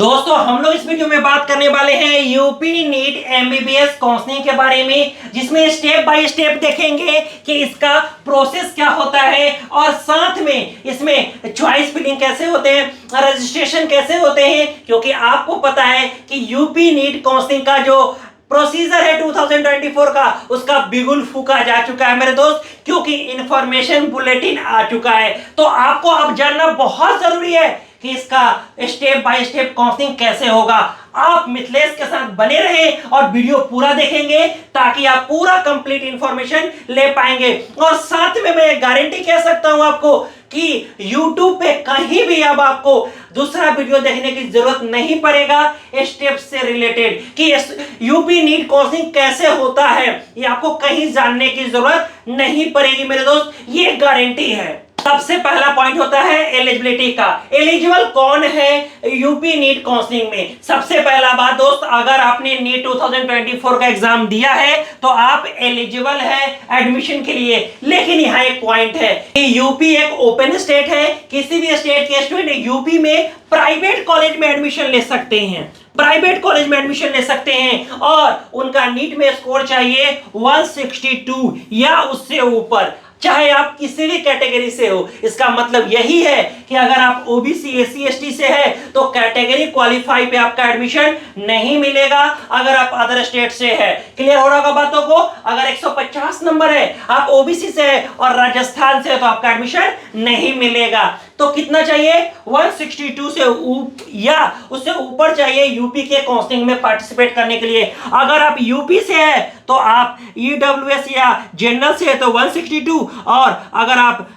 दोस्तों हम लोग इस वीडियो में बात करने वाले हैं यूपी नीट एमबीबीएस काउंसलिंग के बारे में, जिसमें स्टेप बाय स्टेप देखेंगे कि इसका प्रोसेस क्या होता है और साथ में इसमें चॉइस फिलिंग कैसे होते हैं, रजिस्ट्रेशन कैसे होते हैं। क्योंकि आपको पता है कि यूपी नीट काउंसलिंग का जो प्रोसीजर है 2024 का, उसका बिगुल फूका जा चुका है मेरे दोस्त, क्योंकि इंफॉर्मेशन बुलेटिन आ चुका है। तो आपको अब जानना बहुत जरूरी है कि इसका स्टेप बाय स्टेप काउंसलिंग कैसे होगा। आप मिथिलेश के साथ बने रहें और वीडियो पूरा देखेंगे ताकि आप पूरा कंप्लीट इंफॉर्मेशन ले पाएंगे। और साथ में मैं गारंटी कह सकता हूं आपको कि YouTube पे कहीं भी अब आपको दूसरा वीडियो देखने की जरूरत नहीं पड़ेगा स्टेप से रिलेटेड कि यूपी नीट काउंसलिंग कैसे होता है, ये आपको कहीं जानने की जरूरत नहीं पड़ेगी मेरे दोस्त, ये गारंटी है। सबसे पहला पॉइंट होता है एलिजिबिलिटी का। एलिजिबल कौन है यूपी नीट काउंसलिंग में? सबसे पहला बात दोस्त, अगर आपने नीट 2024 का एग्जाम दिया है तो आप एलिजिबल है एडमिशन के लिए। लेकिन यहाँ एक पॉइंट है कि यूपी एक ओपन स्टेट है, किसी भी स्टेट के स्टूडेंट यूपी में प्राइवेट कॉलेज में एडमिशन ले सकते हैं, प्राइवेट कॉलेज में एडमिशन ले सकते हैं और उनका नीट में स्कोर चाहिए 162 या उससे ऊपर, चाहे आप किसी भी कैटेगरी से हो। इसका मतलब यही है कि अगर आप ओबीसी एससी एसटी से है तो कैटेगरी क्वालिफाई पे आपका एडमिशन नहीं मिलेगा अगर आप अदर स्टेट से है। क्लियर हो रहा होगा बातों को? अगर 150 नंबर है, आप ओबीसी से है और राजस्थान से है तो आपका एडमिशन नहीं मिलेगा। तो कितना चाहिए? 162 से या उससे ऊपर चाहिए यूपी के काउंसलिंग में पार्टिसिपेट करने के लिए। अगर आप यूपी से है तो आप ईडब्ल्यूएस या जनरल से है तो 162, और अगर आप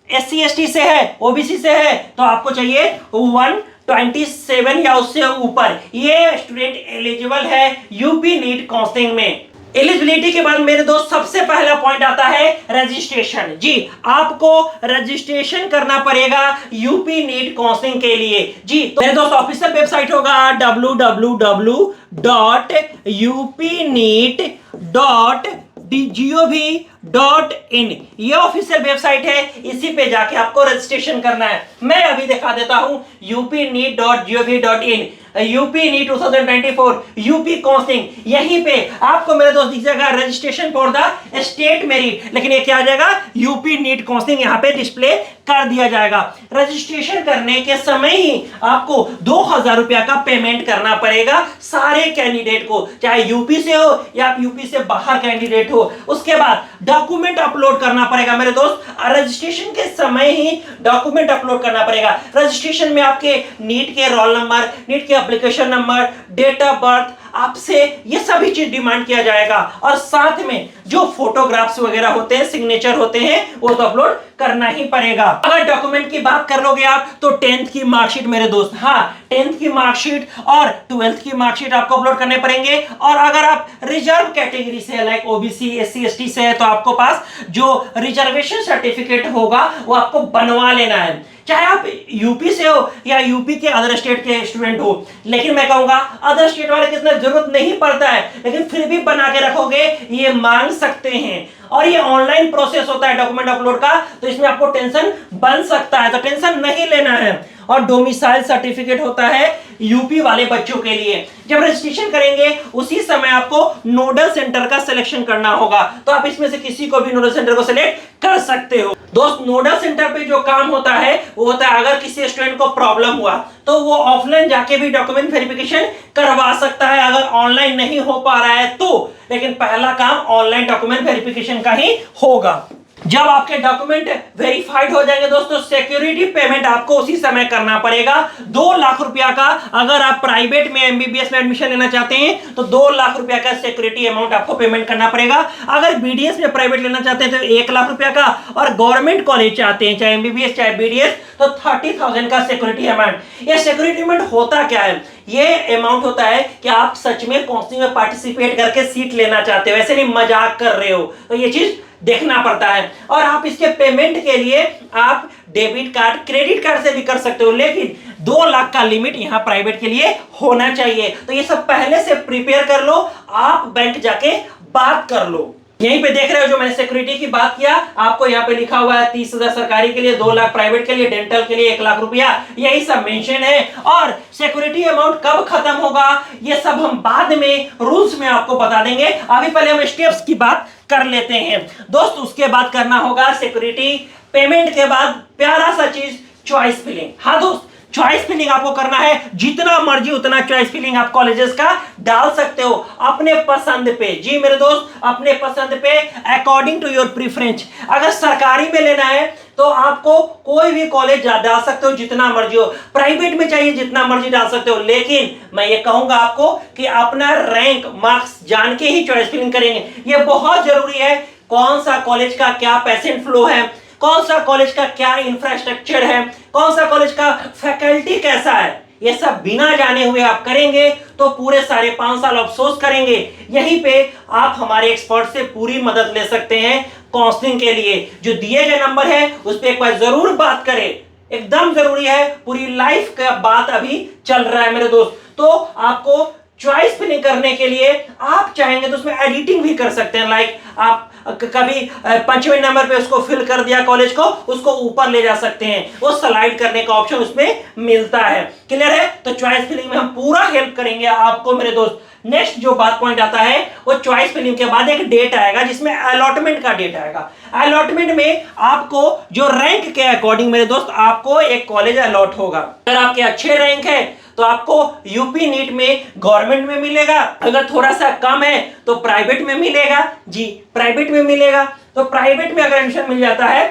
एससी एसटी से है, ओबीसी से है तो आपको चाहिए 127 या उससे ऊपर। ये स्टूडेंट एलिजिबल है यूपी नीट काउंसलिंग में। एलिजिबिलिटी के बाद मेरे दोस्त सबसे पहला पॉइंट आता है रजिस्ट्रेशन। जी, आपको रजिस्ट्रेशन करना पड़ेगा यूपी नीट काउंसलिंग के लिए। जी, तो मेरे दोस्त ऑफिशियल वेबसाइट होगा www.upneet.gov.in। ये ऑफिशियल वेबसाइट है, इसी पे जाके आपको रजिस्ट्रेशन करना है। मैं अभी दिखा देता हूं upneet.gov.in, UP NEET 2024 UP counselling. यहीं पे आपको मेरे दोस्त दिख जाएगा registration for the state merit, लेकिन ये क्या आ जाएगा? यूपी नीट काउंसलिंग यहाँ पे डिस्प्ले कर दिया जाएगा। रजिस्ट्रेशन करने के समय ही आपको 2000 रुपया का पेमेंट करना पड़ेगा सारे कैंडिडेट को, चाहे यूपी से हो या आप यूपी से बाहर कैंडिडेट हो। उसके बाद डॉक्यूमेंट अपलोड करना पड़ेगा मेरे दोस्त, रजिस्ट्रेशन के समय ही डॉक्यूमेंट अपलोड करना पड़ेगा। रजिस्ट्रेशन में आपके नीट के रोल नंबर, नीट के application number, date of birth, आपसे ये सभी चीज डिमांड किया जाएगा। और साथ में जो फोटोग्राफ्स वगैरह होते हैं, सिग्नेचर होते हैं, वो तो अपलोड करना ही पड़ेगा। अगर डॉक्यूमेंट की बात कर लोगे आप तो 10th की मार्कशीट मेरे दोस्त, हाँ 10th की मार्कशीट और 12th की मार्कशीट आपको अपलोड करने पड़ेंगे। और अगर आप रिजर्व कैटेगरी से लाइक ओबीसी एससी एसटी से है तो आपको पास जो रिजर्वेशन सर्टिफिकेट होगा वो आपको बनवा लेना है, चाहे आप यूपी से हो या यूपी के अदर स्टेट के स्टूडेंट हो। लेकिन मैं कहूंगा अदर स्टेट वाले की इतना जरूरत नहीं पड़ता है, लेकिन फिर भी बना के रखोगे, ये मांग सकते हैं। और ये ऑनलाइन प्रोसेस होता है डॉक्यूमेंट अपलोड का, तो इसमें आपको टेंशन बन सकता है, तो टेंशन नहीं लेना है। और डोमिसाइल सर्टिफिकेट होता है यूपी वाले बच्चों के लिए। जब रजिस्ट्रेशन करेंगे उसी समय आपको नोडल सेंटर का सिलेक्शन करना होगा, तो आप इसमें से किसी को भी नोडल सेंटर को सिलेक्ट कर सकते हो। दोस्त, नोडल सेंटर पे जो काम होता है वो होता है अगर किसी स्टूडेंट को प्रॉब्लम हुआ तो वो ऑफलाइन जाके भी डॉक्यूमेंट वेरिफिकेशन करवा सकता है अगर ऑनलाइन नहीं हो पा रहा है तो। लेकिन पहला काम ऑनलाइन डॉक्यूमेंट वेरिफिकेशन का ही होगा। जब आपके डॉक्यूमेंट वेरीफाइड हो जाएंगे दोस्तों, सिक्योरिटी पेमेंट आपको उसी समय करना पड़ेगा 2 लाख रुपया का। अगर आप प्राइवेट में एमबीबीएस में एडमिशन लेना चाहते हैं तो 2 लाख रुपया का सिक्योरिटी अमाउंट आपको पेमेंट करना पड़ेगा। अगर बीडीएस में प्राइवेट लेना चाहते हैं तो 1 लाख रुपया का, और गवर्नमेंट कॉलेज चाहते हैं चाहे एमबीबीएस चाहे बीडीएस तो 30,000 का सिक्योरिटी अमाउंट। ये सिक्योरिटी अमाउंट होता क्या है? ये अमाउंट होता है कि आप सच में काउंसलिंग में पार्टिसिपेट करके सीट लेना चाहते हो, ऐसे नहीं मजाक कर रहे हो, तो ये चीज देखना पड़ता है। और आप इसके पेमेंट के लिए आप डेबिट कार्ड, क्रेडिट कार्ड से भी कर सकते हो, लेकिन 2 लाख का लिमिट यहाँ प्राइवेट के लिए होना चाहिए। तो ये सब पहले से प्रिपेयर कर लो, आप बैंक जाके बात कर लो। यहीं पे देख रहे हो जो मैंने सिक्योरिटी की बात किया, आपको यहाँ पे लिखा हुआ है 30,000 सरकारी के लिए, 2 लाख प्राइवेट के लिए, डेंटल के लिए 1 लाख रुपया, यही सब मेंशन है। और सिक्योरिटी अमाउंट कब खत्म होगा ये सब हम बाद में रूल्स में आपको बता देंगे। अभी पहले हम स्टेप्स की बात कर लेते हैं दोस्त। उसके बाद करना होगा सिक्योरिटी पेमेंट के बाद प्यारा सा चीज चॉइस फिलिंग। हाँ दोस्त, चॉइस फिलिंग आपको करना है, जितना मर्जी उतना चॉइस फिलिंग आप कॉलेजेस का डाल सकते हो अपने पसंद पे। जी मेरे दोस्त, अपने पसंद पे, अकॉर्डिंग टू योर प्रेफरेंस। अगर सरकारी में लेना है तो आपको कोई भी कॉलेज डाल सकते हो जितना मर्जी हो, प्राइवेट में चाहिए जितना मर्जी डाल सकते हो, लेकिन मैं ये कहूंगा आपको कि अपना रैंक मार्क्स जान के ही चॉइस फिलिंग करेंगे। ये बहुत जरूरी है, कौन सा कॉलेज का क्या पेशेंट फ्लो है, कौन सा कॉलेज का क्या इंफ्रास्ट्रक्चर है, कौन सा कॉलेज का फैकल्टी कैसा है, ये सब बिना जाने हुए आप करेंगे तो पूरे सारे 5 साल अफसोस करेंगे। यहीं पे आप हमारे एक्सपर्ट से पूरी मदद ले सकते हैं काउंसलिंग के लिए। जो दिए गए नंबर है उस पर एक बार जरूर बात करें, एकदम जरूरी है, पूरी लाइफ का बात अभी चल रहा है मेरे दोस्त। तो आपको चॉइस फिलिंग करने के लिए आप चाहेंगे तो उसमें एडिटिंग भी कर सकते हैं। लाइक आप कभी 5वें नंबर पे उसको फिल कर दिया कॉलेज को, उसको ऊपर ले जा सकते हैं, वो स्लाइड करने का ऑप्शन उसमें मिलता है। क्लियर है? तो चॉइस फिलिंग में हम पूरा हेल्प करेंगे आपको मेरे दोस्त। नेक्स्ट जो बात पॉइंट आता है वो चॉइस फिलिंग के बाद एक डेट आएगा जिसमें अलॉटमेंट का डेट आएगा। अलॉटमेंट में आपको जो रैंक के अकॉर्डिंग मेरे दोस्त आपको एक कॉलेज अलॉट होगा। अगर आपके अच्छे रैंक है तो आपको यूपी नीट में गवर्नमेंट में मिलेगा, अगर थोड़ा सा कम है तो प्राइवेट में मिलेगा। जी प्राइवेट में मिलेगा। तो प्राइवेट में अगर एडमिशन मिल जाता है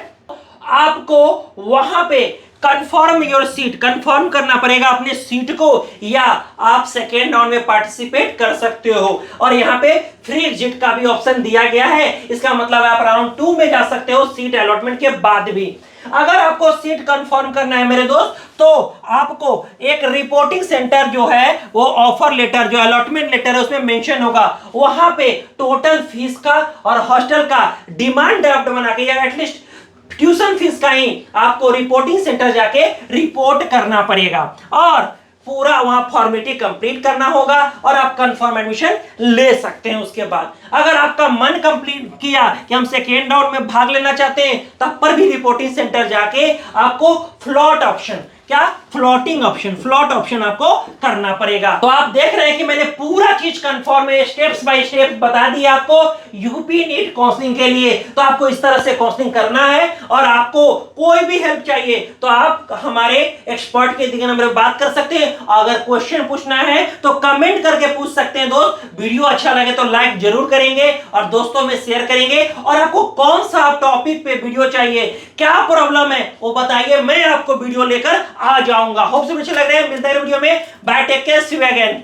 आपको वहां पे कंफर्म योर सीट, कंफर्म करना पड़ेगा अपने सीट को, या आप सेकेंड राउंड में पार्टिसिपेट कर सकते हो। और यहाँ पे फ्री एग्जिट का भी ऑप्शन दिया गया है, इसका मतलब आप राउंड 2 में जा सकते हो सीट अलॉटमेंट के बाद भी। अगर आपको सीट कंफर्म करना है मेरे दोस्त तो आपको एक रिपोर्टिंग सेंटर जो है वो ऑफर लेटर जो अलॉटमेंट लेटर है उसमें मेंशन होगा, वहां पे टोटल फीस का और हॉस्टल का डिमांड ड्राफ्ट बना के या एटलीस्ट ट्यूशन फीस का ही आपको रिपोर्टिंग सेंटर जाके रिपोर्ट करना पड़ेगा और पूरा वहां फॉर्मेलिटी कंप्लीट करना होगा और आप कंफर्म एडमिशन ले सकते हैं। उसके बाद अगर आपका मन कंप्लीट किया कि हम सेकेंड राउंड में भाग लेना चाहते हैं तब पर भी रिपोर्टिंग सेंटर जाके आपको फ्लॉट ऑप्शन, क्या फ्लोटिंग ऑप्शन, फ्लॉट ऑप्शन आपको करना पड़ेगा। तो आप देख रहे हैं कि मैंने पूरा चीज कंफर्म है, स्टेप्स बाय स्टेप्स बता दिया आपको यूपी नीट काउंसलिंग के लिए। तो आपको इस तरह से काउंसलिंग करना है और आपको कोई भी हेल्प चाहिए तो आप हमारे एक्सपर्ट के दिए नंबर पर बात कर सकते हैं। अगर क्वेश्चन पूछना है तो कमेंट करके पूछ सकते हैं दोस्त। वीडियो अच्छा लगे तो लाइक जरूर करेंगे और दोस्तों में शेयर करेंगे। और आपको कौन सा टॉपिक पे वीडियो चाहिए, क्या प्रॉब्लम है वो बताइए, मैं आपको वीडियो लेकर आ जाऊंगा। होप से अच्छे लग रहे हैं। मिलते हैं वीडियो में। Bye, take care, see you again.